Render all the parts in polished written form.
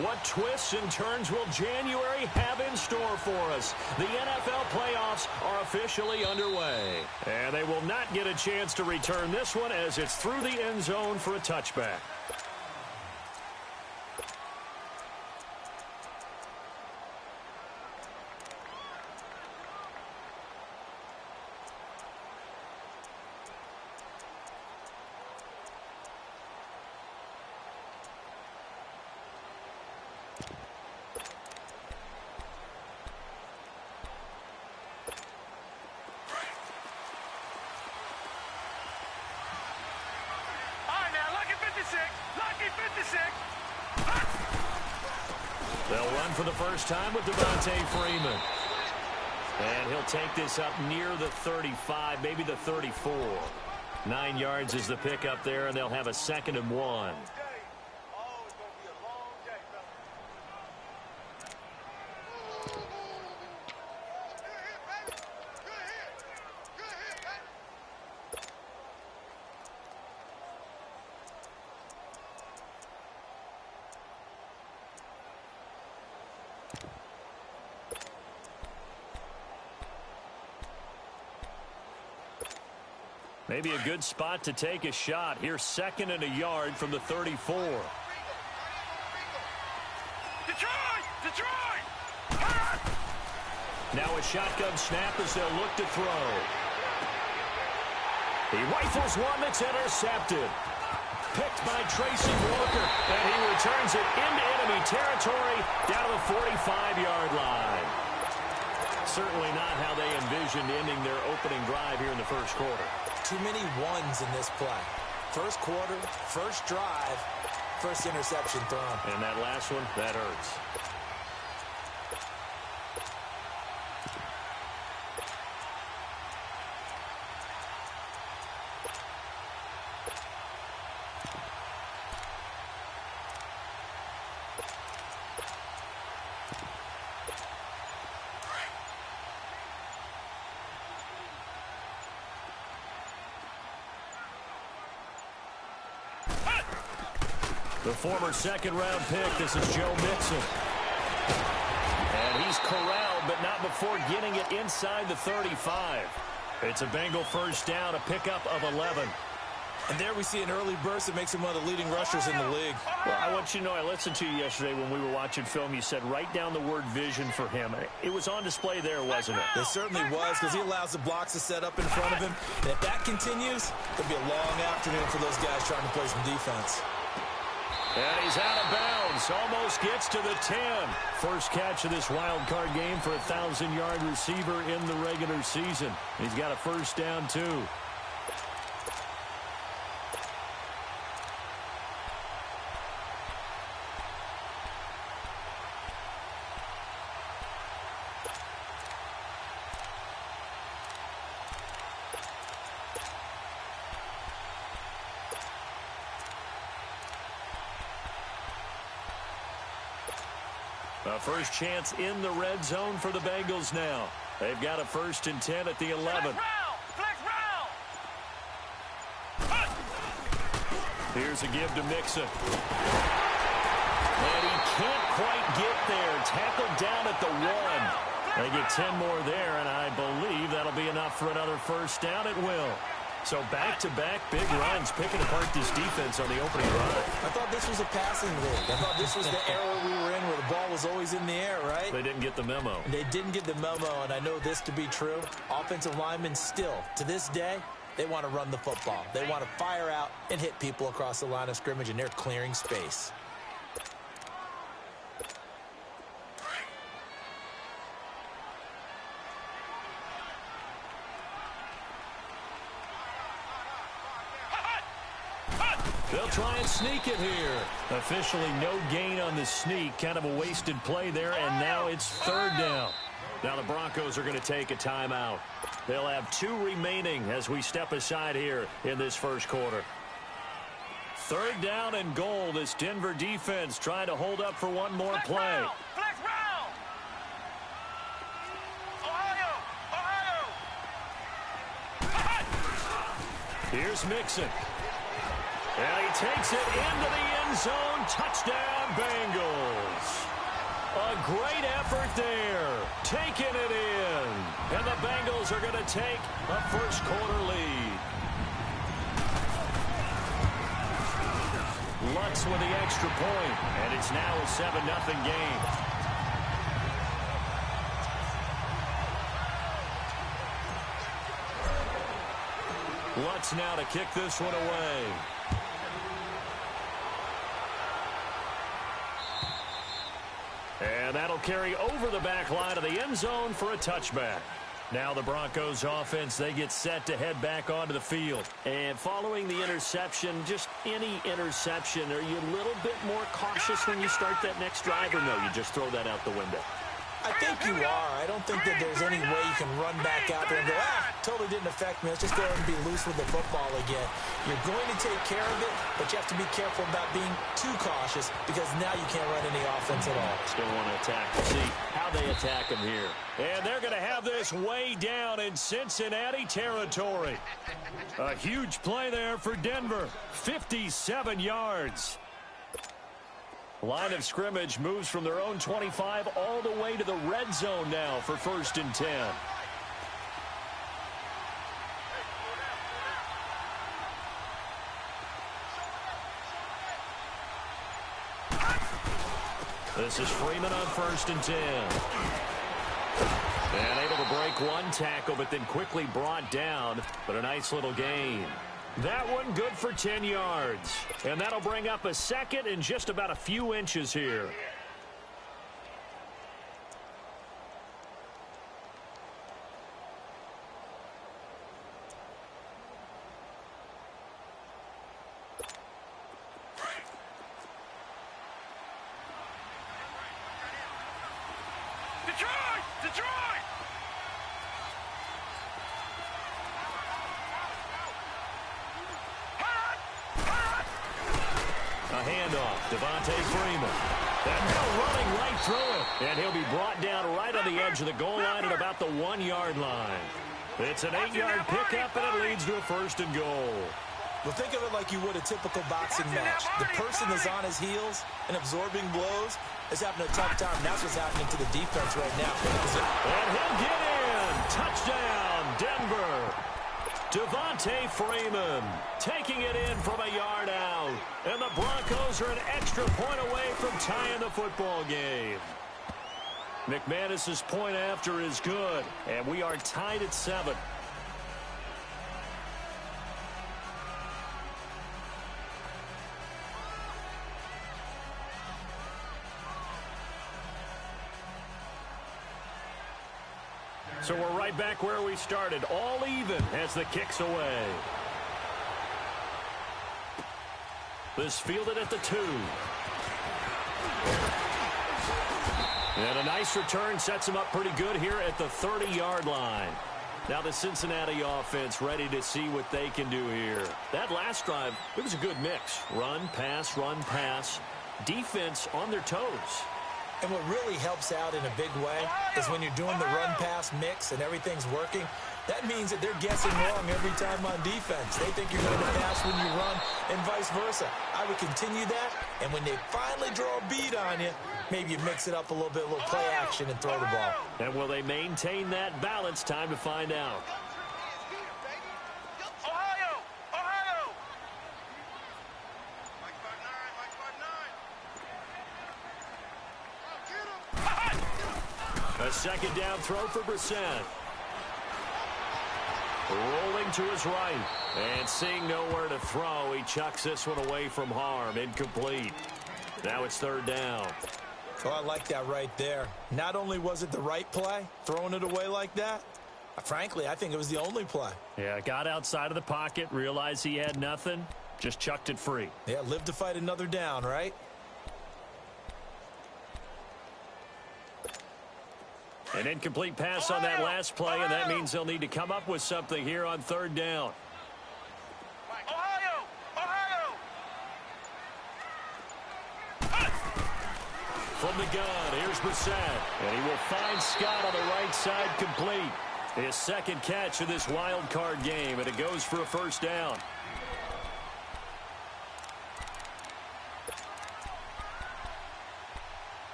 What twists and turns will January have in store for us? The NFL playoffs are officially underway. And they will not get a chance to return this one as it's through the end zone for a touchback. They'll run for the first time with Devontae Freeman. And he'll take this up near the 35, maybe the 34. 9 yards is the pickup there, and they'll have a 2nd and 1. Maybe a good spot to take a shot. Here's 2nd and a yard from the 34. Detroit! Now a shotgun snap as they'll look to throw. He rifles one that's intercepted. Picked by Tracy Walker, and he returns it into enemy territory down to the 45-yard line. Certainly not how they envisioned ending their opening drive here in the first quarter. Too many ones in this play. First quarter, first drive, first interception thrown. And that last one, that hurts. The former 2nd-round pick, this is Joe Mixon. And he's corralled, but not before getting it inside the 35. It's a Bengal first down, a pickup of 11. And there we see an early burst that makes him one of the leading rushers in the league. Well, I want you to know, I listened to you yesterday when we were watching film. You said write down the word vision for him. It was on display there, wasn't it? It certainly was, because he allows the blocks to set up in front of him. And if that continues, it'll be a long afternoon for those guys trying to play some defense. And he's out of bounds. Almost gets to the 10. First catch of this wild card game for a 1,000-yard receiver in the regular season. He's got a first down, too. A first chance in the red zone for the Bengals now. They've got a 1st and 10 at the 11. Here's a give to Mixon. And he can't quite get there. Tackled down at the 1. They get 10 more there, and I believe that'll be enough for another first down. It will. So back-to-back big runs, picking apart this defense on the opening drive. I thought this was a passing league. I thought this was the era we were in where the ball was always in the air, right? They didn't get the memo. They didn't get the memo, and I know this to be true. Offensive linemen still, to this day, they want to run the football. They want to fire out and hit people across the line of scrimmage, and they're clearing space. They'll try and sneak it here. Officially no gain on the sneak. Kind of a wasted play there, and now it's 3rd down. Now the Broncos are going to take a timeout. They'll have 2 remaining as we step aside here in this first quarter. 3rd down and goal. This Denver defense trying to hold up for one more play. Here's Mixon. And he takes it into the end zone. Touchdown, Bengals. A great effort there. Taking it in. And the Bengals are going to take a first-quarter lead. Lutz with the extra point. And it's now a 7-0 game. Lutz now to kick this one away. And that'll carry over the back line of the end zone for a touchback. Now the Broncos offense, they get set to head back onto the field. And following the interception, just any interception, are you a little bit more cautious when you start that next drive, or no, you just throw that out the window? I think you are. I don't think that there's any way you can run back out there and go, totally didn't affect me. Let's just go ahead and be loose with the football again. You're going to take care of it, but you have to be careful about being too cautious because now you can't run any offense at all. Still want to attack. See how they attack him here. And they're going to have this way down in Cincinnati territory. A huge play there for Denver. 57 yards. Line of scrimmage moves from their own 25 all the way to the red zone now for 1st and 10. This is Freeman on 1st and 10. And able to break one tackle, but then quickly brought down. But a nice little gain. That one good for 10 yards. And that'll bring up a second and just about a few inches here. And he'll be brought down right on the edge of the goal line at about the 1-yard line. It's an 8-yard pickup, and it leads to a 1st and goal. Well, think of it like you would a typical boxing match. The person is on his heels and absorbing blows is having a tough time. That's what's happening to the defense right now. And he'll get in. Touchdown, Denver. Devontae Freeman taking it in from a yard out. And the Broncos are an extra point away from tying the football game. McManus's point after is good, and we are tied at 7. So we're right back where we started, all even as the kick's away. This fielded at the 2. And a nice return sets him up pretty good here at the 30-yard line. Now the Cincinnati offense ready to see what they can do here. That last drive, it was a good mix. Run, pass, defense on their toes. And what really helps out in a big way is when you're doing the run-pass mix and everything's working, that means that they're guessing wrong every time on defense. They think you're going to pass when you run and vice versa. I would continue that, and when they finally draw a bead on you, maybe you mix it up a little bit, a little play action, and throw the ball. And will they maintain that balance? Time to find out. A second down throw for Brissett. Rolling to his right. And seeing nowhere to throw, he chucks this one away from harm. Incomplete. Now it's 3rd down. Oh, I like that right there. Not only was it the right play, throwing it away like that, frankly, I think it was the only play. Yeah, got outside of the pocket, realized he had nothing, just chucked it free. Yeah, live to fight another down, right? An incomplete pass on that last play, and that means they'll need to come up with something here on 3rd down. From the gun, here's Brissett. And he will find Scott on the right side, complete. His second catch of this wild card game, and it goes for a 1st down.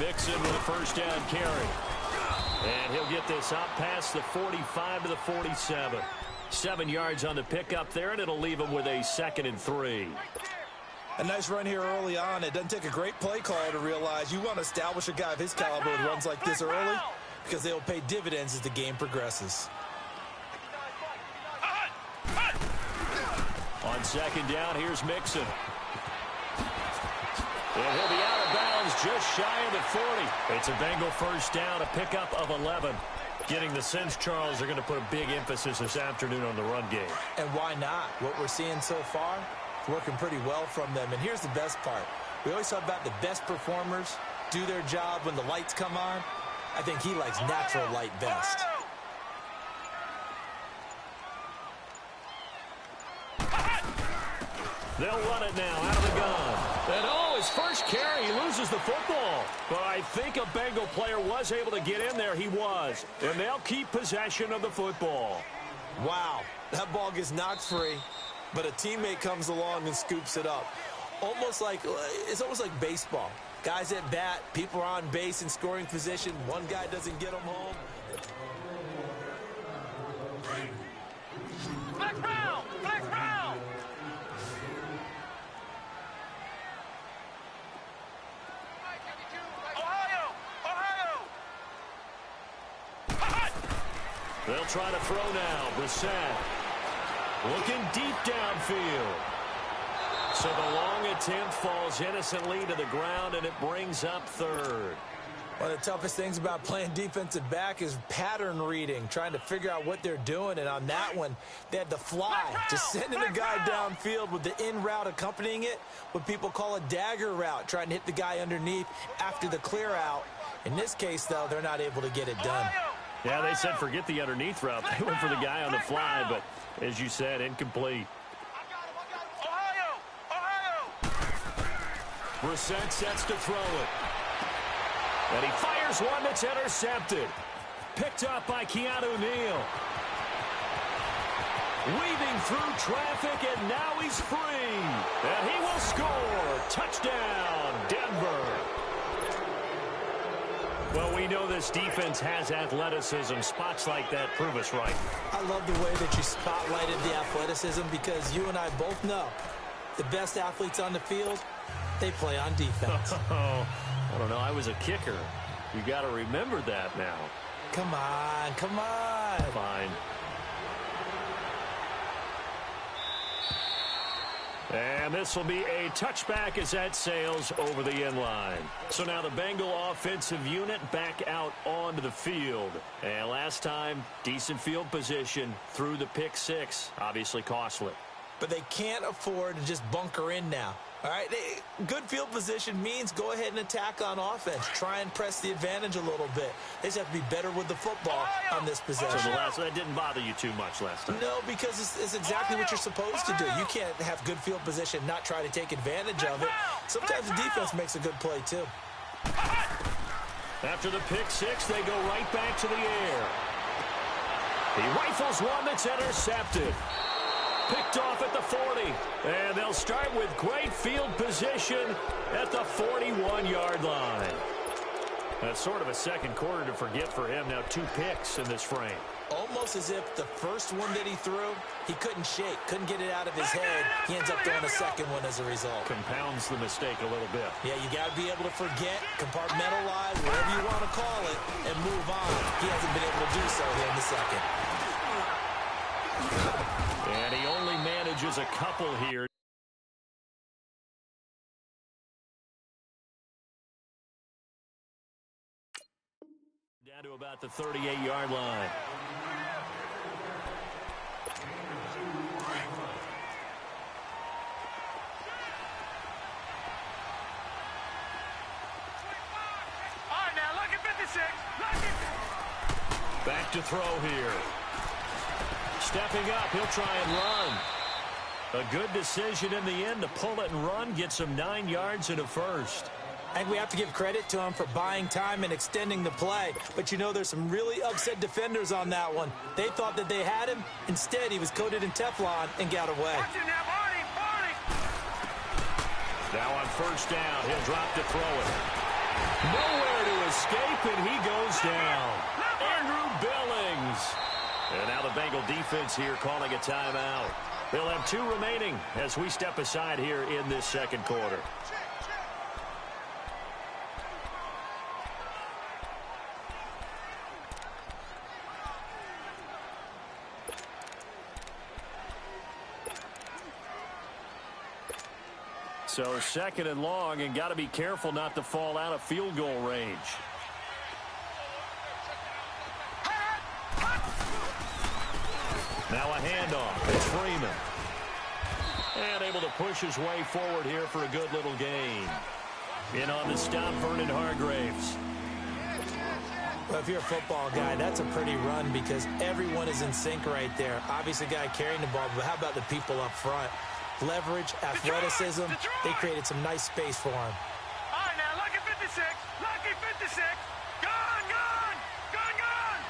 Mixon with a first down carry. And he'll get this up past the 45 to the 47. 7 yards on the pickup there, and it'll leave him with a 2nd and 3. A nice run here early on. It doesn't take a great play caller to realize you want to establish a guy of his caliber with runs like this early because they'll pay dividends as the game progresses. On 2nd down, here's Mixon. And he'll be out of bounds just shy of the 40. It's a Bengal first down, a pickup of 11. Getting the sense, Charles, they're going to put a big emphasis this afternoon on the run game. And why not? What we're seeing so far is working pretty well from them. And here's the best part. We always talk about the best performers do their job when the lights come on. I think he likes natural light best. They'll run it now out of the gun. And his first carry, he loses the football. But I think a Bengal player was able to get in there. He was. And they'll keep possession of the football. Wow, that ball gets knocked free, but a teammate comes along and scoops it up. It's almost like baseball. Guys at bat, people are on base in scoring position. One guy doesn't get them home. Flex round! Flex round! They'll try to throw now. Brissett looking deep downfield. So the long attempt falls innocently to the ground, and it brings up 3rd. One of the toughest things about playing defensive back is pattern reading, trying to figure out what they're doing. And on that one, they had to fly, just sending a guy downfield with the in route accompanying it, what people call a dagger route, trying to hit the guy underneath after the clear out. In this case, though, they're not able to get it done. Yeah, they said forget the underneath route. They went for the guy on the fly, but as you said, incomplete. Brissett sets to throw it. And he fires one that's intercepted. Picked up by Keanu Neal. Weaving through traffic, and now he's free. And he will score. Touchdown, Denver. Well, we know this defense has athleticism. Spots like that prove us right. I love the way that you spotlighted the athleticism because you and I both know the best athletes on the field, they play on defense. I don't know. I was a kicker. You got to remember that now. Come on, come on. Fine. And this will be a touchback as that sails over the end line. So now the Bengal offensive unit back out onto the field. And last time, decent field position through the pick 6. Obviously costly. But they can't afford to just bunker in now. All right, good field position means go ahead and attack on offense. Try and press the advantage a little bit. They just have to be better with the football on this possession. So that didn't bother you too much last time? No, because it's exactly what you're supposed to do. You can't have good field position, not try to take advantage of it. Sometimes the defense makes a good play, too. After the pick 6, they go right back to the air. He rifles one that's intercepted. Picked off at the 40. And they'll start with great field position at the 41-yard line. That's sort of a second quarter to forget for him. Now 2 picks in this frame. Almost as if the first one that he threw, he couldn't shake, couldn't get it out of his head. He ends up throwing a second one as a result. Compounds the mistake a little bit. Yeah, you got to be able to forget, compartmentalize, whatever you want to call it, and move on. He hasn't been able to do so here in the second. And he only manages a couple here. Down to about the 38-yard line. All right, now look at 56. Back to throw here. Stepping up, he'll try and run. A good decision in the end to pull it and run, get some 9 yards and a first. I think we have to give credit to him for buying time and extending the play. But, you know, there's some really upset defenders on that one. They thought that they had him. Instead, he was coated in Teflon and got away. Now on first down, he'll drop to throw it. Nowhere to escape, and he goes down. Andrew Billings. And now the Bengal defense here calling a timeout. They'll have 2 remaining as we step aside here in this second quarter. So second and long, and got to be careful not to fall out of field goal range. Now a handoff. It's Freeman. And able to push his way forward here for a good little gain. In on the stop, Vernon Hargraves. Well, if you're a football guy, that's a pretty run because everyone is in sync right there. Obviously, the guy carrying the ball, but how about the people up front? Leverage, athleticism, they created some nice space for him. All right, now, lucky 56. Lucky 56. Gone, gone. Gone, gone.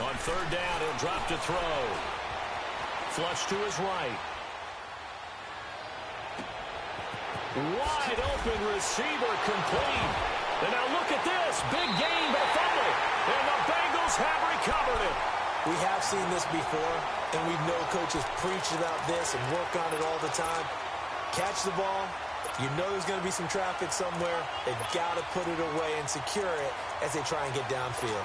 On third down, he'll drop to throw. Flush to his right. Wide open receiver complete. And now look at this. Big gain, but a fumble. And the Bengals have recovered it. We have seen this before, and we know coaches preach about this and work on it all the time. Catch the ball. You know there's going to be some traffic somewhere. They've got to put it away and secure it as they try and get downfield.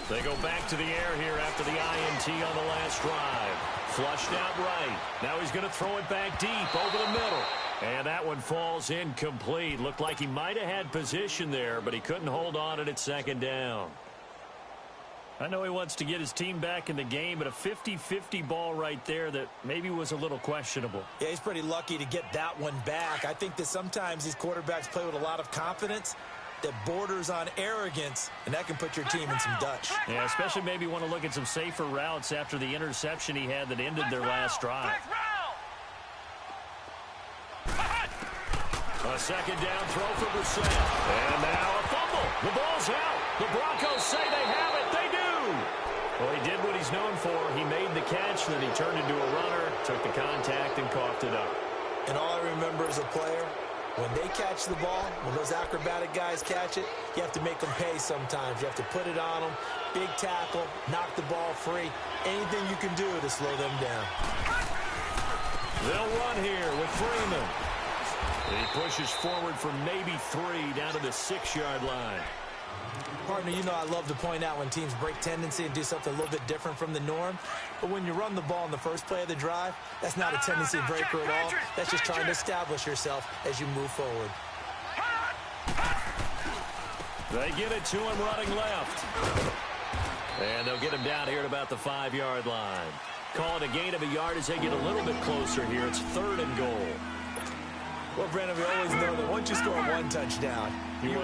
They go back to the air here after the INT on the last drive. Flushed out right. Now he's going to throw it back deep over the middle. And that one falls incomplete. Looked like he might have had position there, but he couldn't hold on it at second down. I know he wants to get his team back in the game, but a 50-50 ball right there that maybe was a little questionable. Yeah, he's pretty lucky to get that one back. I think that sometimes these quarterbacks play with a lot of confidence that borders on arrogance, and that can put your team in some Dutch. Yeah, especially maybe want to look at some safer routes after the interception he had that ended their last drive. A second down throw for Brissett. And now a fumble. The ball's out. The Broncos say they have it. They do. Well, he did what he's known for. He made the catch, then he turned into a runner, took the contact, and coughed it up. And all I remember as a player, when they catch the ball, when those acrobatic guys catch it, you have to make them pay sometimes. You have to put it on them, big tackle, knock the ball free. Anything you can do to slow them down. They'll run here with Freeman. He pushes forward from maybe 3 down to the 6-yard line. Partner, you know I love to point out when teams break tendency and do something a little bit different from the norm. But when you run the ball in the first play of the drive, that's not a tendency breaker at all. That's just trying to establish yourself as you move forward. They get it to him running left. And they'll get him down here at about the 5-yard line. Call it a gain of a yard as they get a little bit closer here. It's 3rd and goal. Well, Brandon, we always know that once you score one touchdown, you're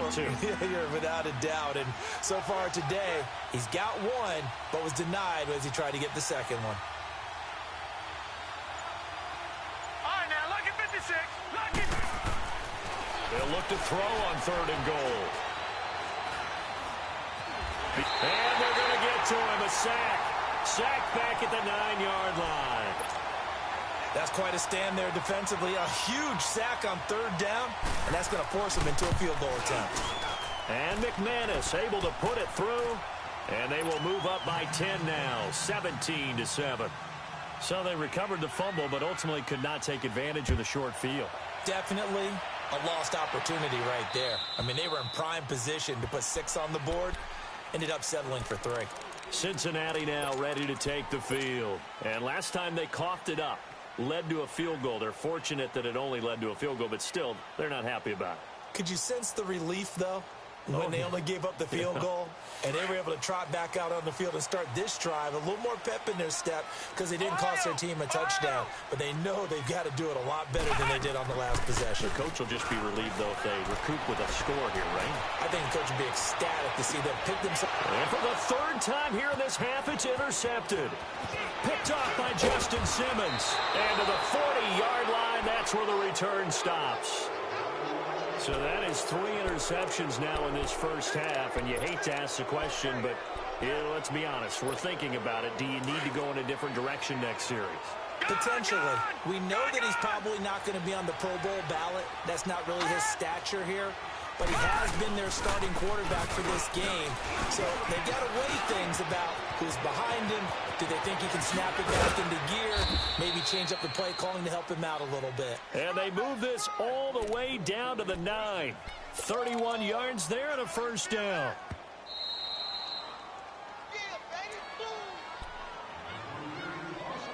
without a doubt. And so far today, he's got one, but was denied as he tried to get the second one. All right, now, lucky 56. Lucky. They'll look to throw on 3rd and goal. And they're going to get to him. A sack. Sack back at the 9-yard line. That's quite a stand there defensively. A huge sack on 3rd down, and that's going to force him into a field goal attempt. And McManus able to put it through, and they will move up by 10 now, 17-7. So they recovered the fumble, but ultimately could not take advantage of the short field. Definitely a lost opportunity right there. I mean, they were in prime position to put 6 on the board, ended up settling for 3. Cincinnati now ready to take the field. And last time they coughed it up, led to a field goal. They're fortunate that it only led to a field goal, but still, they're not happy about it. Could you sense the relief, though? when they only gave up the field goal, and they were able to trot back out on the field and start this drive, a little more pep in their step because they didn't cost their team a touchdown. But they know they've got to do it a lot better than they did on the last possession. The coach will just be relieved, though, if they recoup with a score here, right? I think the coach will be ecstatic to see them pick themselves. And for the third time here in this half, it's intercepted. Picked off by Justin Simmons. And to the 40-yard line, that's where the return stops. So that is 3 interceptions now in this first half, and you hate to ask the question, but let's be honest, we're thinking about it. Do you need to go in a different direction next series? Potentially. We know that he's probably not going to be on the Pro Bowl ballot. That's not really his stature here. But he has been their starting quarterback for this game. So they've got to weigh things about who's behind him. Do they think he can snap it back into gear? Maybe change up the play calling to help him out a little bit. And they move this all the way down to the 9. 31 yards there and a first down.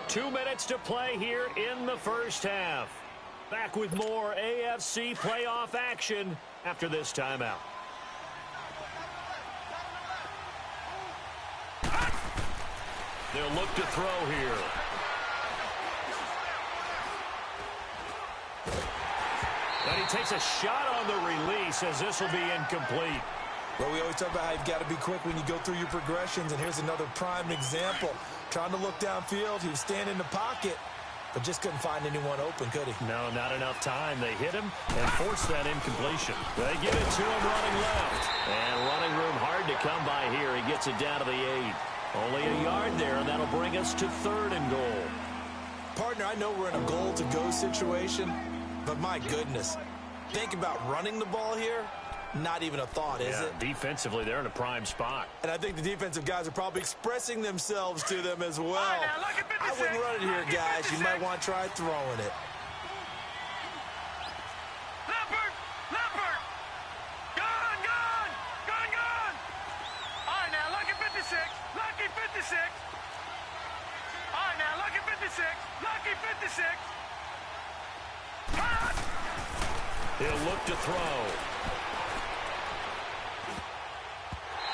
Two minutes to play here in the first half. Back with more AFC playoff action after this timeout. They'll look to throw here. And he takes a shot on the release as this will be incomplete. Well, we always talk about how you've got to be quick when you go through your progressions, and here's another prime example. Trying to look downfield, he was standing in the pocket, but just couldn't find anyone open, could he? No, not enough time. They hit him and forced that incompletion. They give it to him running left. And running room hard to come by here. He gets it down to the 8. Only a yard there, and that'll bring us to 3rd and goal. Partner, I know we're in a goal-to-go situation, but my goodness, think about running the ball here. Not even a thought, is it? Defensively, they're in a prime spot. And I think the defensive guys are probably expressing themselves to them as well. I wouldn't run it here, guys. You might want to try throwing it. Leopard! Leopard! Gone! Gone! Gone! Gone! All right, now, lucky 56. Lucky 56. All right, now, lucky 56. Lucky 56. Ah! He'll look to throw.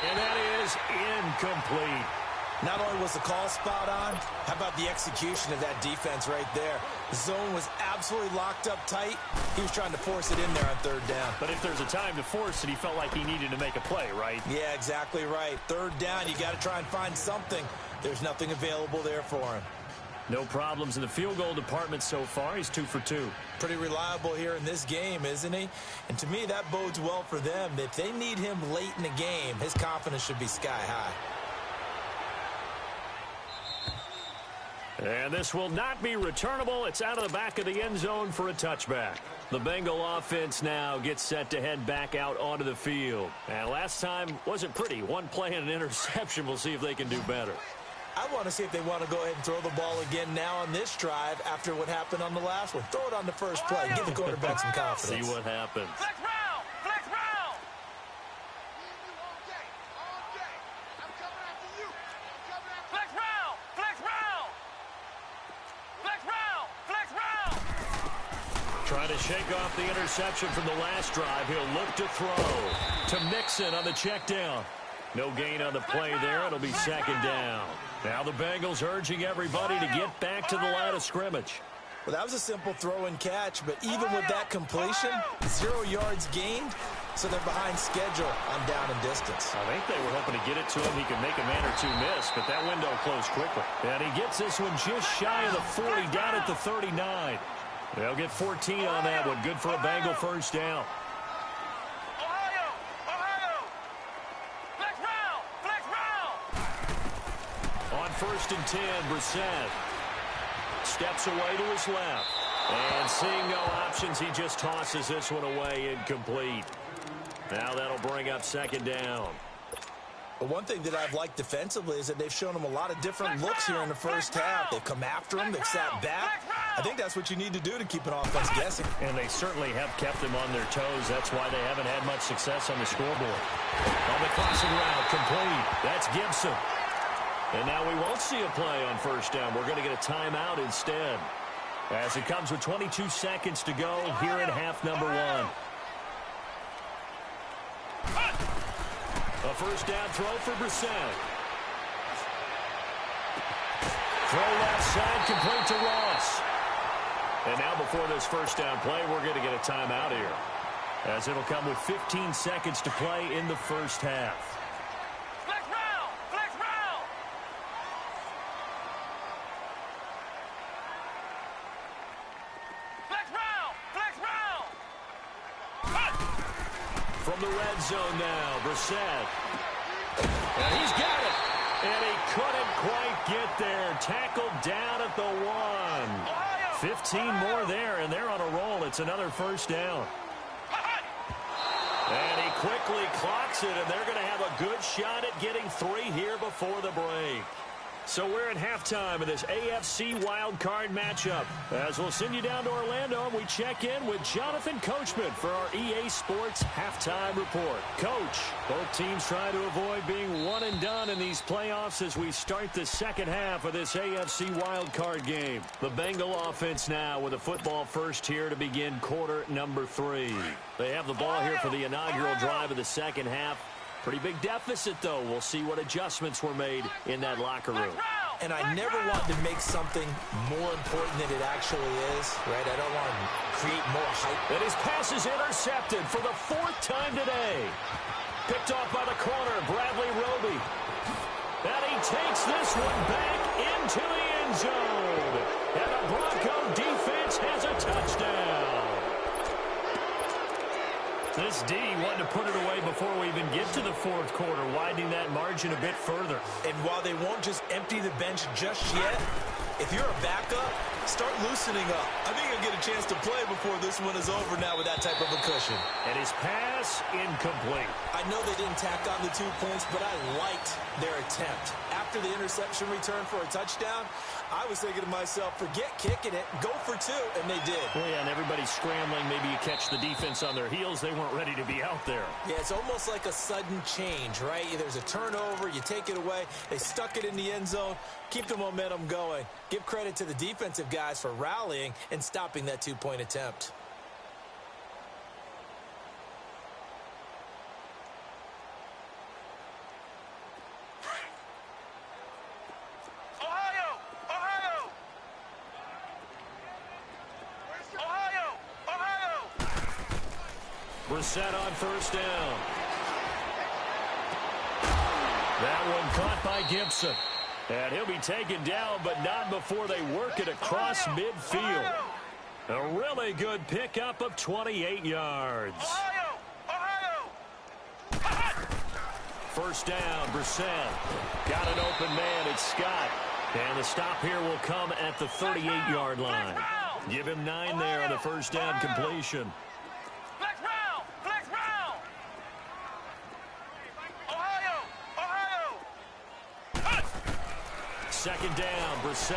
And that is incomplete. Not only was the call spot on, how about the execution of that defense right there? The zone was absolutely locked up tight. He was trying to force it in there on 3rd down. But if there's a time to force it, he felt like he needed to make a play, right? Yeah, exactly right. 3rd down, you got to try and find something. There's nothing available there for him. No problems in the field goal department so far. He's 2 for 2. Pretty reliable here in this game, isn't he? And to me, that bodes well for them. If they need him late in the game, his confidence should be sky high. And this will not be returnable. It's out of the back of the end zone for a touchback. The Bengal offense now gets set to head back out onto the field. And last time wasn't pretty. One play and an interception. We'll see if they can do better. I want to see if they want to go ahead and throw the ball again now on this drive after what happened on the last one. Throw it on the first play. Give the quarterback some confidence. See what happens. Flex round! Flex round! Flex round! Flex round! Flex round! Flex round! Trying to shake off the interception from the last drive. He'll look to throw to Mixon on the check down. No gain on the play there. It'll be 2nd down. Now the Bengals urging everybody to get back to the line of scrimmage. Well, that was a simple throw and catch, but even with that completion, 0 yards gained, so they're behind schedule on down and distance. I think they were hoping to get it to him. He could make a man or two miss, but that window closed quickly. And he gets this one just shy of the 40, down at the 39. They'll get 14 on that one. Good for a Bengal first down. On 1st and 10, Brissett steps away to his left. And seeing no options, he just tosses this one away, incomplete. Now that'll bring up 2nd down. But one thing that I've liked defensively is that they've shown him a lot of different looks here in the first half. They've come after him. They've sat back. I think that's what you need to do to keep an offense guessing. And they certainly have kept them on their toes. That's why they haven't had much success on the scoreboard. On the crossing route, complete. That's Gibson. And now we won't see a play on 1st down. We're going to get a timeout instead. As it comes with 22 seconds to go here in half number 1. A first down throw for Brissett. Throw left side, complete to Ross. And now before this first down play, we're going to get a timeout here, as it'll come with 15 seconds to play in the first half. Flex round! Flex round! Flex round! Flex round! From the red zone now, Brissett. And he's got it. And he couldn't quite get there. Tackled down at the 1. 15 more there, and they're on a roll. It's another first down. And he quickly clocks it, and they're going to have a good shot at getting 3 here before the break. So we're at halftime of this AFC wildcard matchup. As we'll send you down to Orlando, and we check in with Jonathan Coachman for our EA Sports Halftime Report. Coach, both teams trying to avoid being one and done in these playoffs as we start the second half of this AFC wildcard game. The Bengal offense now with a football first here to begin quarter number 3. They have the ball here for the inaugural drive of the second half. Pretty big deficit, though. We'll see what adjustments were made in that locker room. And I never want to make something more important than it actually is, right? I don't want to create more hype. And his pass is intercepted for the 4th time today. Picked off by the corner, Bradley Roby. And he takes this one back into the end zone. And the Bronco defense has a touchdown. This D wanted to put it away before we even get to the 4th quarter, widening that margin a bit further. And while they won't just empty the bench just yet, if you're a backup, start loosening up. I think you'll get a chance to play before this one is over now with that type of a cushion. And his pass incomplete. I know they didn't tack on the 2 points, but I liked their attempt. After the interception return for a touchdown, I was thinking to myself, forget kicking it, go for 2, and they did. Well, yeah, and everybody's scrambling. Maybe you catch the defense on their heels. They weren't ready to be out there. Yeah, it's almost like a sudden change, right? There's a turnover, you take it away, they stuck it in the end zone, keep the momentum going. Give credit to the defensive guys for rallying and stopping that 2-point attempt. Brissett on first down. That one caught by Gibson. And he'll be taken down, but not before they work it across midfield. A really good pickup of 28 yards. First down, Brissett. Got an open man, it's Scott. And the stop here will come at the 38-yard line. Give him 9 there on the first down completion. Second down, Brissett.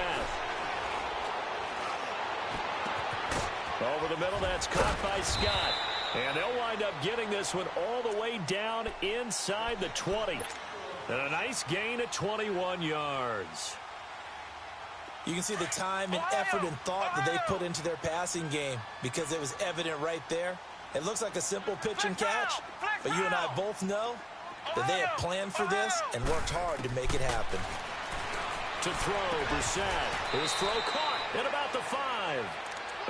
Over the middle, that's caught by Scott. And they'll wind up getting this one all the way down inside the 20. And a nice gain of 21 yards. You can see the time and effort and thought that they put into their passing game because it was evident right there. It looks like a simple pitch and catch, but you and I both know that they have planned for this and worked hard to make it happen. To throw, Brissett. His throw caught at about the 5.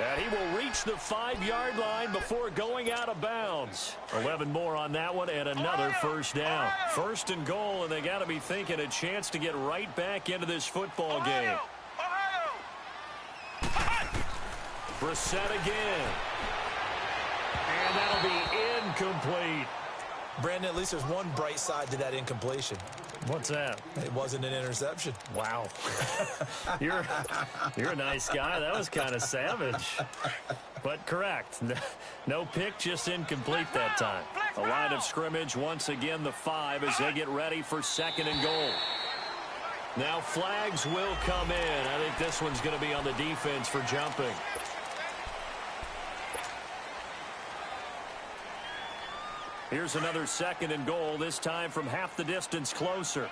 And he will reach the 5-yard line before going out of bounds. 11 more on that one and another first down. First and goal, and they got to be thinking a chance to get right back into this football game. Brissett again. And that'll be incomplete. Brandon, at least there's one bright side to that incompletion. What's that? It wasn't an interception. Wow. You're a nice guy. That was kind of savage. But correct. No pick, just incomplete that time. A line of scrimmage, once again, the 5 as they get ready for second and goal. Now flags will come in. I think this one's going to be on the defense for jumping. Here's another second and goal, this time from half the distance closer.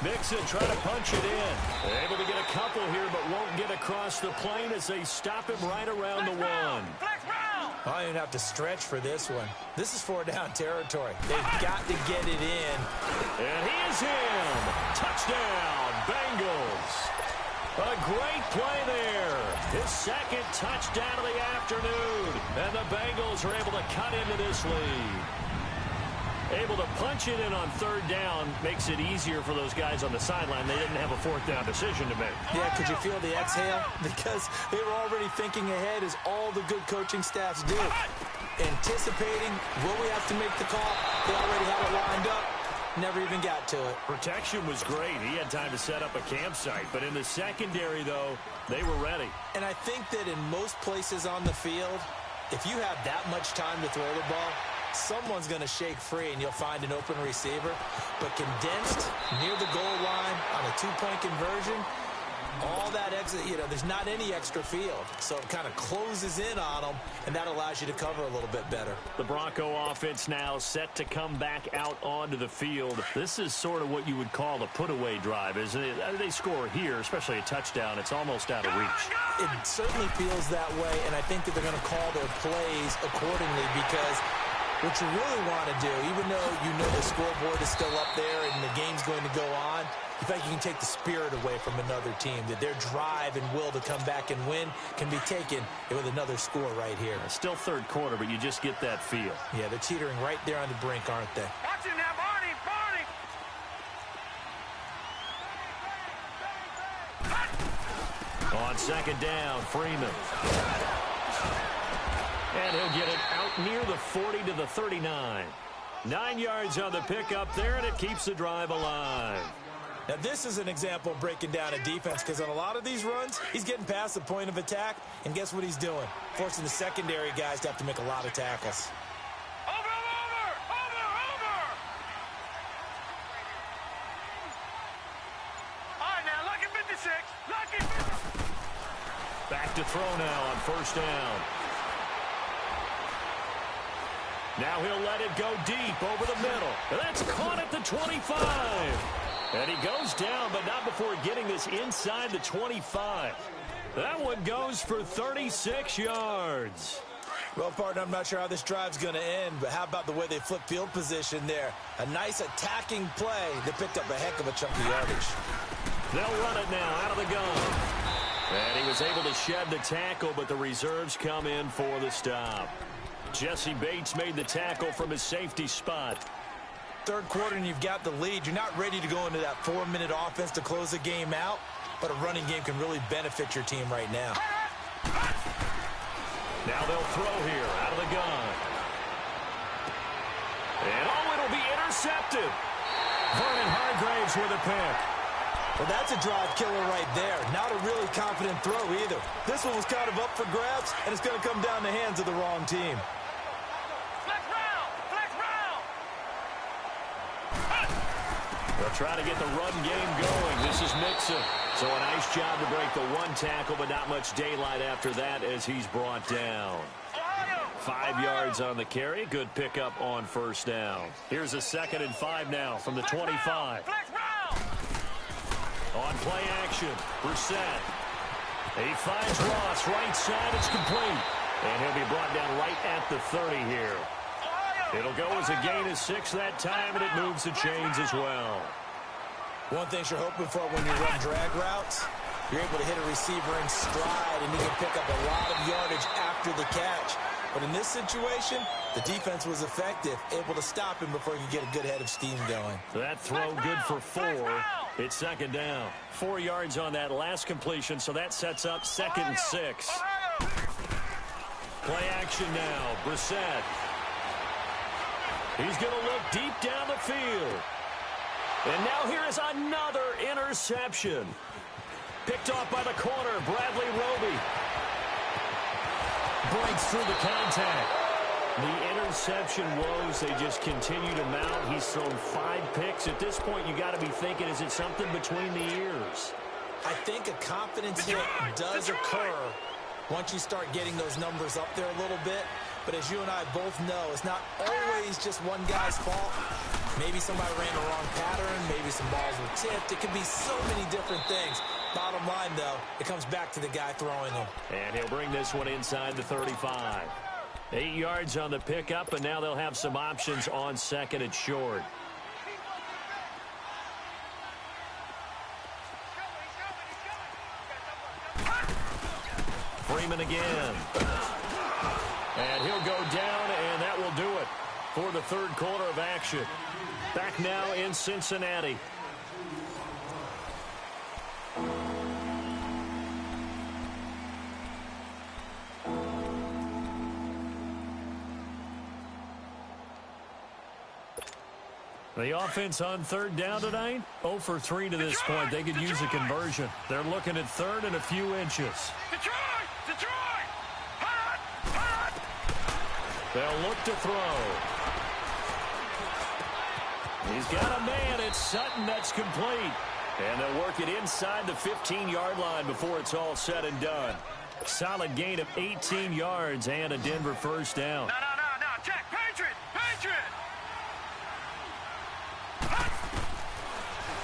Mixon trying to punch it in. Able to get a couple here, but won't get across the plane as they stop him right around the 1. I don't even have to stretch for this one. This is 4-down territory. They've got to get it in. And he is in. Touchdown, Bengals. A great play there. His second touchdown of the afternoon. And the Bengals are able to cut into this lead. Able to punch it in on 3rd down makes it easier for those guys on the sideline. They didn't have a 4th down decision to make. Yeah, could you feel the exhale? Because they were already thinking ahead, as all the good coaching staffs do. Anticipating, will we have to make the call? They already had it lined up. Never even got to it. Protection was great. He had time to set up a campsite. But in the secondary, though, they were ready. And I think that in most places on the field, if you have that much time to throw the ball, someone's going to shake free and you'll find an open receiver. But condensed near the goal line on a 2-point conversion, all that exit, there's not any extra field. So it kind of closes in on them, and that allows you to cover a little bit better. The Bronco offense now set to come back out onto the field. This is sort of what you would call a put-away drive, isn't it? They score here, especially a touchdown. It's almost out of reach. It certainly feels that way, and I think that they're going to call their plays accordingly, because what you really want to do, even though you know the scoreboard is still up there and the game's going to go on, you think you can take the spirit away from another team, that their drive and will to come back and win can be taken with another score right here. Still 3rd quarter, but you just get that feel. Yeah, they're teetering right there on the brink, aren't they? Watch it now, Barney, Barney. On 2nd down, Freeman. And he'll get it out near the 40 to the 39. 9 yards on the pickup there, and it keeps the drive alive. Now, this is an example of breaking down a defense, because on a lot of these runs, he's getting past the point of attack, and guess what he's doing? Forcing the secondary guys to have to make a lot of tackles. Over! All right, now, lucky 56. Lucky 56. Back to throw now on 1st down. Now he'll let it go deep over the middle. And that's caught at the 25. And he goes down, but not before getting this inside the 25. That one goes for 36 yards. Well, partner, I'm not sure how this drive's going to end, but how about the way they flip field position there? A nice attacking play that picked up a heck of a chunk of yardage. They'll run it now out of the gun. And he was able to shed the tackle, but the reserves come in for the stop. Jesse Bates made the tackle from his safety spot. 3rd quarter and you've got the lead. You're not ready to go into that 4-minute offense to close the game out, but a running game can really benefit your team right now. Now they'll throw here out of the gun. And it'll be intercepted. Vernon Hargraves with a pick. Well, that's a drive killer right there. Not a really confident throw either. This one was kind of up for grabs, and it's going to come down the hands of the wrong team. Flex round! They'll try to get the run game going. This is Mixon. So a nice job to break the 1 tackle, but not much daylight after that as he's brought down. 5 yards on the carry. Good pickup on 1st down. Here's a 2nd and 5 now from the 25. Flex round! On play action, Brissett. He finds Ross, right side, it's complete. And he'll be brought down right at the 30 here. It'll go as a gain of 6 that time, and it moves the chains as well. One thing you're hoping for when you run drag routes, you're able to hit a receiver in stride, and you can pick up a lot of yardage after the catch. But in this situation, the defense was effective, able to stop him before he could get a good head of steam going. That throw good for 4. It's 2nd down. 4 yards on that last completion, so that sets up 2nd and 6. Play action now. Brissett. He's going to look deep down the field. And now here is another interception. Picked off by the corner, Bradley Roby. Breaks through the contact. The interception woes, they just continue to mount. He's thrown 5 picks. At this point, you got to be thinking, is it something between the ears? I think a confidence hit does occur once you start getting those numbers up there a little bit. But as you and I both know, it's not always just one guy's fault. Maybe somebody ran the wrong pattern. Maybe some balls were tipped. It could be so many different things. Bottom line, though, it comes back to the guy throwing them. And he'll bring this one inside the 35. 8 yards on the pickup, and now they'll have some options on second and short. Freeman again. And he'll go down, and that will do it for the third quarter of action. Back now in Cincinnati. The offense on third down tonight, 0 for 3 to this point. They could use a conversion. They're looking at third and a few inches. Detroit! Hot! They'll look to throw. He's got a man. It's Sutton. That's complete. And they'll work it inside the 15-yard line before it's all said and done. Solid gain of 18 yards and a Denver first down. No. Check. Patriot!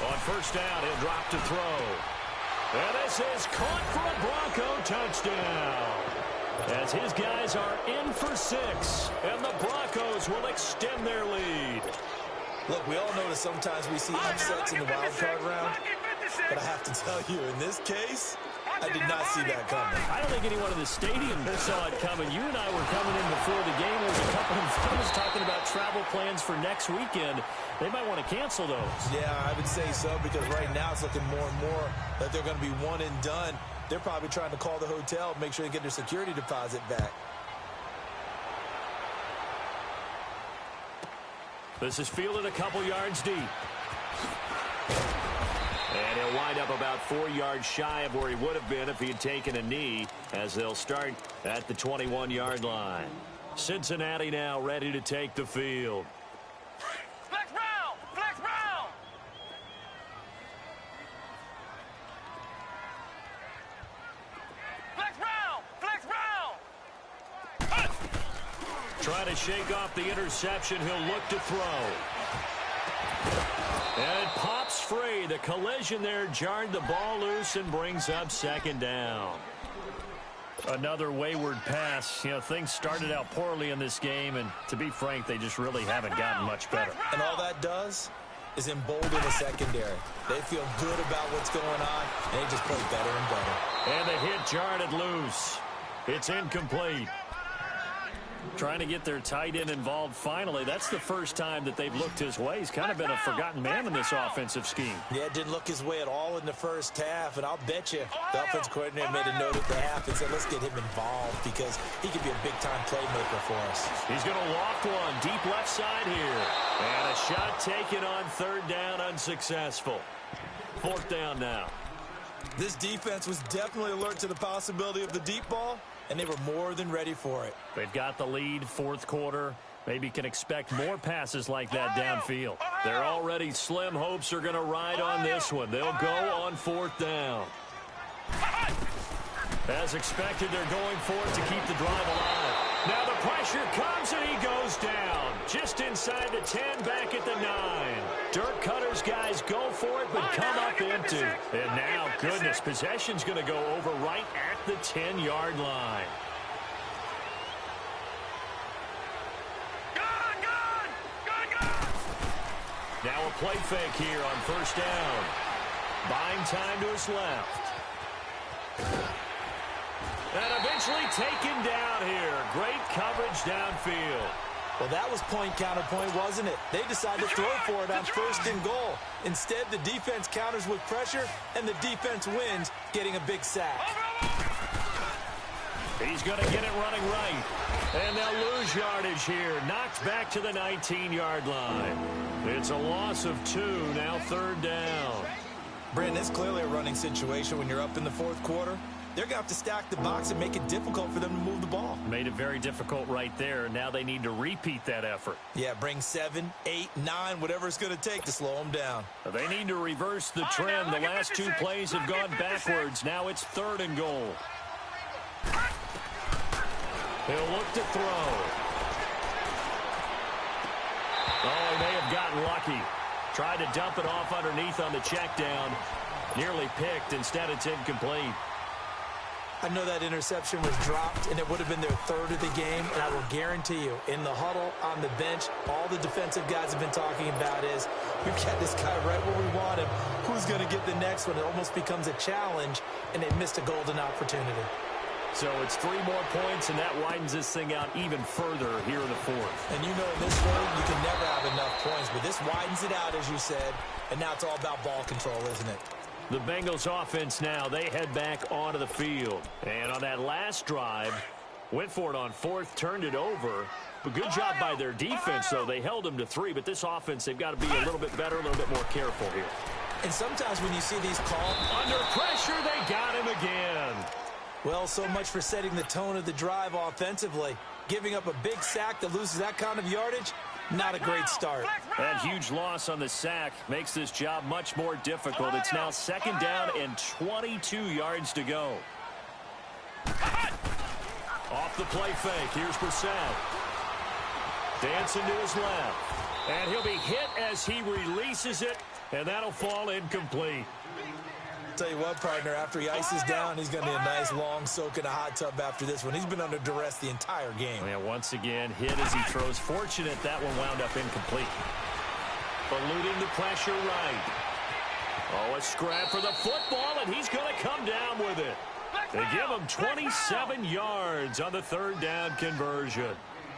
On first down, he'll drop to throw. And this is caught for a Bronco touchdown. As his guys are in for 6, and the Broncos will extend their lead. Look, we all know that sometimes we see upsets in the wild card round, but I have to tell you, in this case, I did not see that coming. I don't think anyone in the stadium saw it coming. You and I were coming in before the game. There was a couple of fellas talking about travel plans for next weekend. They might want to cancel those. Yeah, I would say so, because right now it's looking more and more that they're going to be one and done. They're probably trying to call the hotel, make sure they get their security deposit back. This is fielded a couple yards deep. And he'll wind up about 4 yards shy of where he would have been if he had taken a knee, as they'll start at the 21-yard line. Cincinnati now ready to take the field. Flex round! Flex round! Flex round! Trying to shake off the interception. He'll look to throw. And it pops free. The collision there jarred the ball loose and brings up second down. Another wayward pass. You know, things started out poorly in this game, and to be frank, they just really haven't gotten much better. And all that does is embolden the secondary. They feel good about what's going on, and they just play better and better. And the hit jarred it loose. It's incomplete. Trying to get their tight end involved finally. That's the first time that they've looked his way. He's kind of been a forgotten man in this offensive scheme. Yeah, it didn't look his way at all in the first half, and I'll bet you the offensive coordinator made a note at the half and said, let's get him involved because he could be a big-time playmaker for us. He's going to loft one deep left side here. And a shot taken on third down, unsuccessful. Fourth down now. This defense was definitely alert to the possibility of the deep ball, and they were more than ready for it. They've got the lead, fourth quarter. Maybe can expect more passes like that downfield. Their already slim hopes are going to ride on this one. They'll go on fourth down. As expected, they're going for it to keep the drive alive. Now the pressure comes and he goes down. Just inside the 10, back at the 9. Dirk Cutter's guys go for it, but come up empty. And now, goodness, possession's going to go over right at the 10-yard line. Now a play fake here on first down. Buying time to his left. And eventually taken down here. Great coverage downfield. Well, that was point counterpoint, wasn't it? They decided to throw for it on first and goal. Instead, the defense counters with pressure, and the defense wins, getting a big sack. He's going to get it running right. And they'll lose yardage here. Knocked back to the 19-yard line. It's a loss of 2, now third down. Brandon, it's clearly a running situation when you're up in the fourth quarter. They're going to have to stack the box and make it difficult for them to move the ball. Made it very difficult right there. Now they need to repeat that effort. Yeah, bring 7, 8, 9, whatever it's going to take to slow them down. They need to reverse the trend. The last 2 plays have gone backwards. Now it's third and goal. He'll look to throw. Oh, he may have gotten lucky. Tried to dump it off underneath on the check down. Nearly picked. Instead, it's incomplete. I know that interception was dropped, and it would have been their third of the game, and I will guarantee you, in the huddle, on the bench, all the defensive guys have been talking about is, we've got this guy right where we want him. Who's going to get the next one? It almost becomes a challenge, and they missed a golden opportunity. So it's 3 more points, and that widens this thing out even further here in the fourth. And you know in this league, you can never have enough points, but this widens it out, as you said, and now it's all about ball control, isn't it? The Bengals offense now, they head back onto the field. And on that last drive, went for it on fourth, turned it over. But good job by their defense, though. They held them to 3, but this offense, they've got to be a little bit better, a little bit more careful here. And sometimes when you see these calls, under pressure, they got him again. Well, so much for setting the tone of the drive offensively. Giving up a big sack that loses that kind of yardage, not a great start. That huge loss on the sack makes this job much more difficult. It's now 2nd down and 22 yards to go. Off the play fake. Here's Brissett. Dancing to his left. And he'll be hit as he releases it, and that'll fall incomplete. Tell you what, partner, after he ices down, he's going to need a nice long soak in a hot tub after this one. He's been under duress the entire game. Yeah, once again, hit as he throws. Fortunate that one wound up incomplete. Eluding the pressure right. Oh, a scrap for the football, and he's going to come down with it. They give him 27 yards on the 3rd down conversion.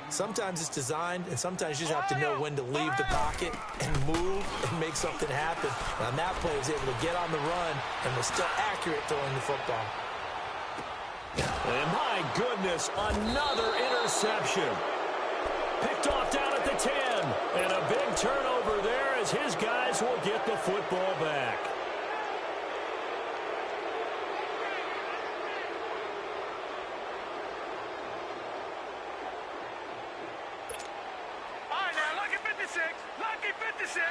Sometimes it's designed, and sometimes you just have to know when to leave the pocket and move and make something happen. And on that play, he was able to get on the run and was still accurate throwing the football. And my goodness, another interception. Picked off down at the 10. And a big turnover there as his guys will get the football back. Lucky 56.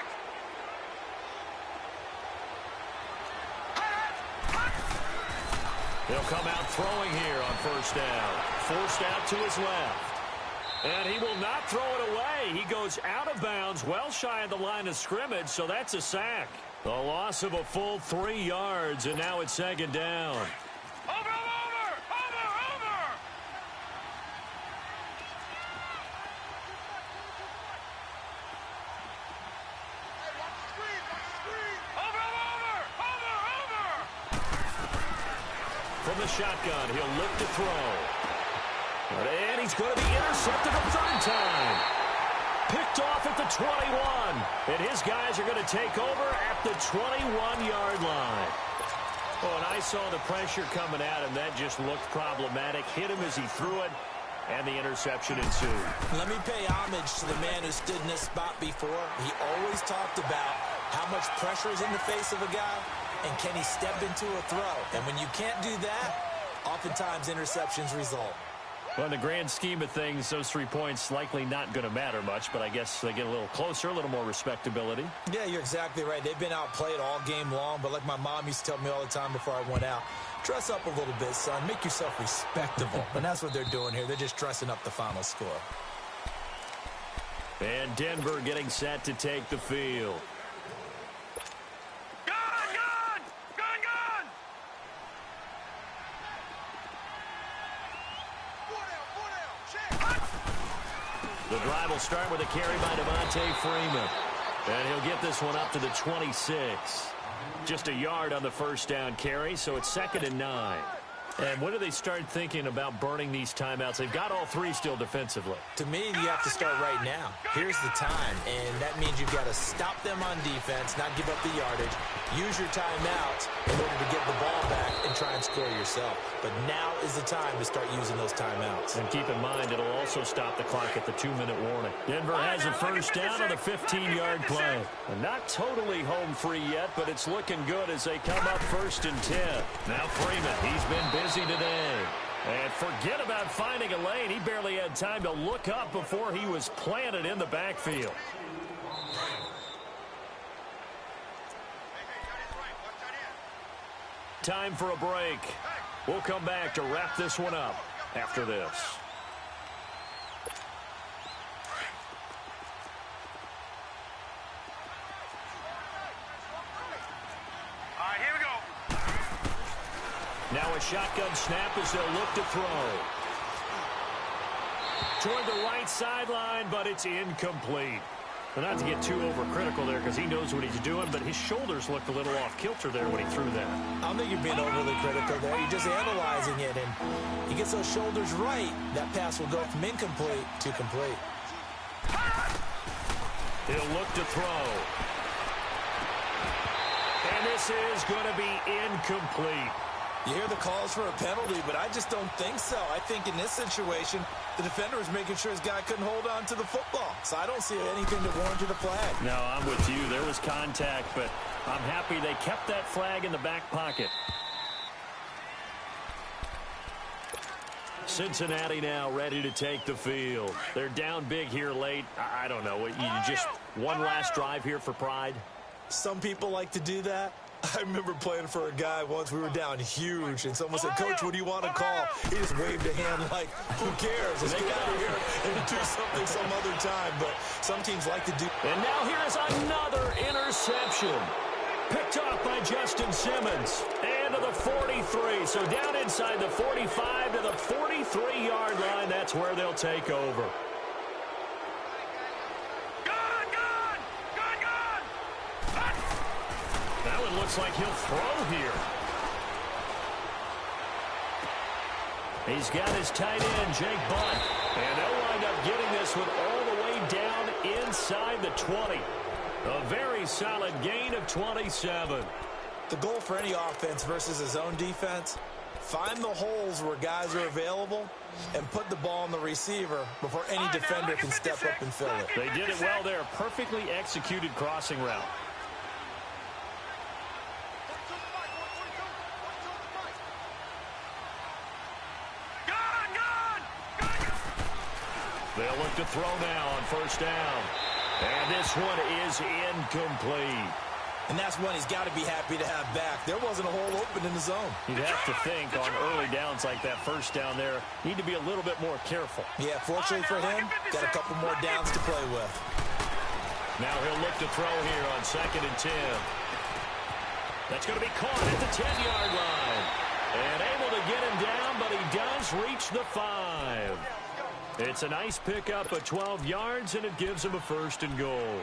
He'll come out throwing here on 1st down. Forced out to his left. And he will not throw it away. He goes out of bounds, well shy of the line of scrimmage, so that's a sack. The loss of a full 3 yards, and now it's 2nd down. Over! From the shotgun, he'll look to throw. And he's going to be intercepted a 3rd time. Picked off at the 21. And his guys are going to take over at the 21-yard line. Oh, and I saw the pressure coming at him. That just looked problematic. Hit him as he threw it, and the interception ensued. Let me pay homage to the man who stood in this spot before. He always talked about how much pressure is in the face of a guy, and can he step into a throw? And when you can't do that, oftentimes interceptions result. Well, in the grand scheme of things, those 3 points likely not going to matter much, but I guess they get a little closer, a little more respectability. Yeah, you're exactly right. They've been outplayed all game long, but like my mom used to tell me all the time before I went out, dress up a little bit, son. Make yourself respectable. And that's what they're doing here. They're just dressing up the final score. And Denver getting set to take the field. The drive will start with a carry by Devontae Freeman. And he'll get this one up to the 26. Just a yard on the 1st down carry, so it's 2nd and 9. And when do they start thinking about burning these timeouts? They've got all 3 still defensively. To me, you have to start right now. Here's the time, and that means you've got to stop them on defense, not give up the yardage, use your timeouts in order to get the ball back and try and score yourself. But now is the time to start using those timeouts. And keep in mind, it'll also stop the clock at the 2-minute warning. Denver has a 1st down on a 15-yard play. And not totally home free yet, but it's looking good as they come up 1st and 10. Now Freeman, he's been busy today. And forget about finding a lane. He barely had time to look up before he was planted in the backfield. Time for a break. We'll come back to wrap this one up after this. Now a shotgun snap as they'll look to throw. Toward the right sideline, but it's incomplete. Well, not to get too overcritical there because he knows what he's doing, but his shoulders looked a little off kilter there when he threw that. I don't think you're being overly critical there. You're just analyzing it, and he gets those shoulders right. That pass will go from incomplete to complete. He'll look to throw. And this is going to be incomplete. You hear the calls for a penalty, but I just don't think so. I think in this situation, the defender was making sure his guy couldn't hold on to the football. So I don't see anything that warranted a flag. No, I'm with you. There was contact, but I'm happy they kept that flag in the back pocket. Cincinnati now ready to take the field. They're down big here late. I don't know. You just one last drive here for pride? Some people like to do that. I remember playing for a guy once. We were down huge, and someone said, "Coach, what do you want to call?" He just waved a hand like, who cares? Let's get out of here and do something some other time. But some teams like to do. And now here's another interception. Picked off by Justin Simmons. And to the 43. So down inside the 45 to the 43-yard line. That's where they'll take over. Looks like he'll throw here. He's got his tight end, Jake Butt. And they'll wind up getting this one all the way down inside the 20. A very solid gain of 27. The goal for any offense versus his own defense, find the holes where guys are available and put the ball on the receiver before any defender can step up and fill it. They did it well there. Perfectly executed crossing route. They'll look to throw now on first down. And this one is incomplete. And that's one he's got to be happy to have back. There wasn't a hole open in the zone. You'd have to think on early downs like that first down there, need to be a little bit more careful. Yeah, fortunately for him, got a couple more downs to play with. Now he'll look to throw here on 2nd and 10. That's going to be caught at the 10-yard line. And able to get him down, but he does reach the 5. It's a nice pickup of 12 yards, and it gives him a 1st and goal.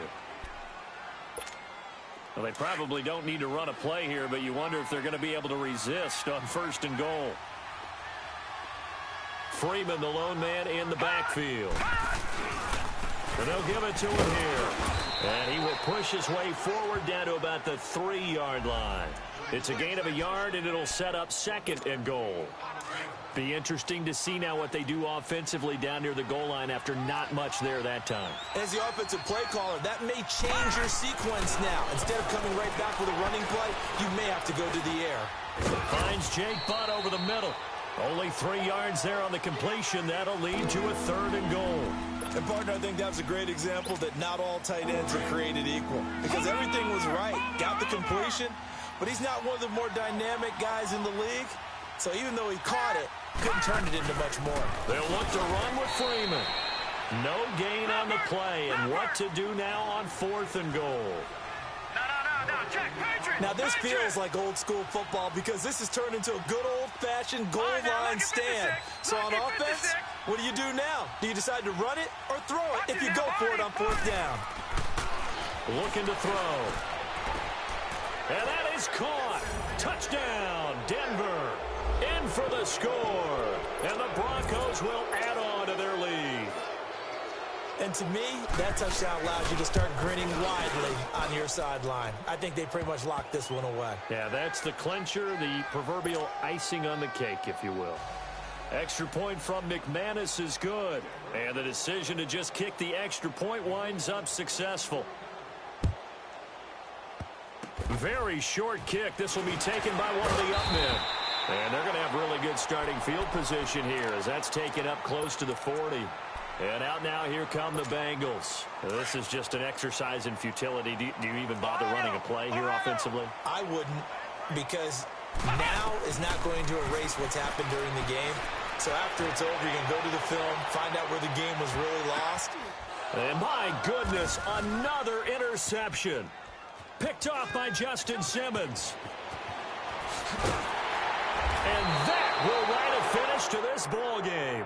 Well, they probably don't need to run a play here, but you wonder if they're going to be able to resist on 1st and goal. Freeman, the lone man, in the backfield. And they'll give it to him here. And he will push his way forward down to about the 3-yard line. It's a gain of a yard, and it'll set up 2nd and goal. Be interesting to see now what they do offensively down near the goal line after not much there that time. As the offensive play caller, that may change your sequence now. Instead of coming right back with a running play, you may have to go to the air. Finds Jake Butt over the middle. Only 3 yards there on the completion. That'll lead to a 3rd and goal. And, partner, I think that was a great example that not all tight ends are created equal. Because everything was right. Got the completion, but he's not one of the more dynamic guys in the league. So even though he caught it, couldn't turn it into much more. They'll look to run with Freeman. No gain on the play, and what to do now on 4th and goal. No, check, Patriot. Now this feels like old school football because this has turned into a good old-fashioned goal line stand. So on offense, what do you do now? Do you decide to run it or throw it if you go for it on 4th down? Looking to throw. And that is caught. Touchdown, Denver. In for the score. And the Broncos will add on to their lead. And to me, that touchdown allows you to start grinning widely on your sideline. I think they pretty much locked this one away. Yeah, that's the clincher, the proverbial icing on the cake, if you will. Extra point from McManus is good. And the decision to just kick the extra point winds up successful. Very short kick. This will be taken by one of the up men. And they're going to have really good starting field position here as that's taken up close to the 40. And out now, here come the Bengals. This is just an exercise in futility. Do you even bother running a play here offensively? I wouldn't, because now is not going to erase what's happened during the game. So after it's over, you can go to the film, find out where the game was really lost. And my goodness, another interception. Picked off by Justin Simmons. And that will write a finish to this ball game.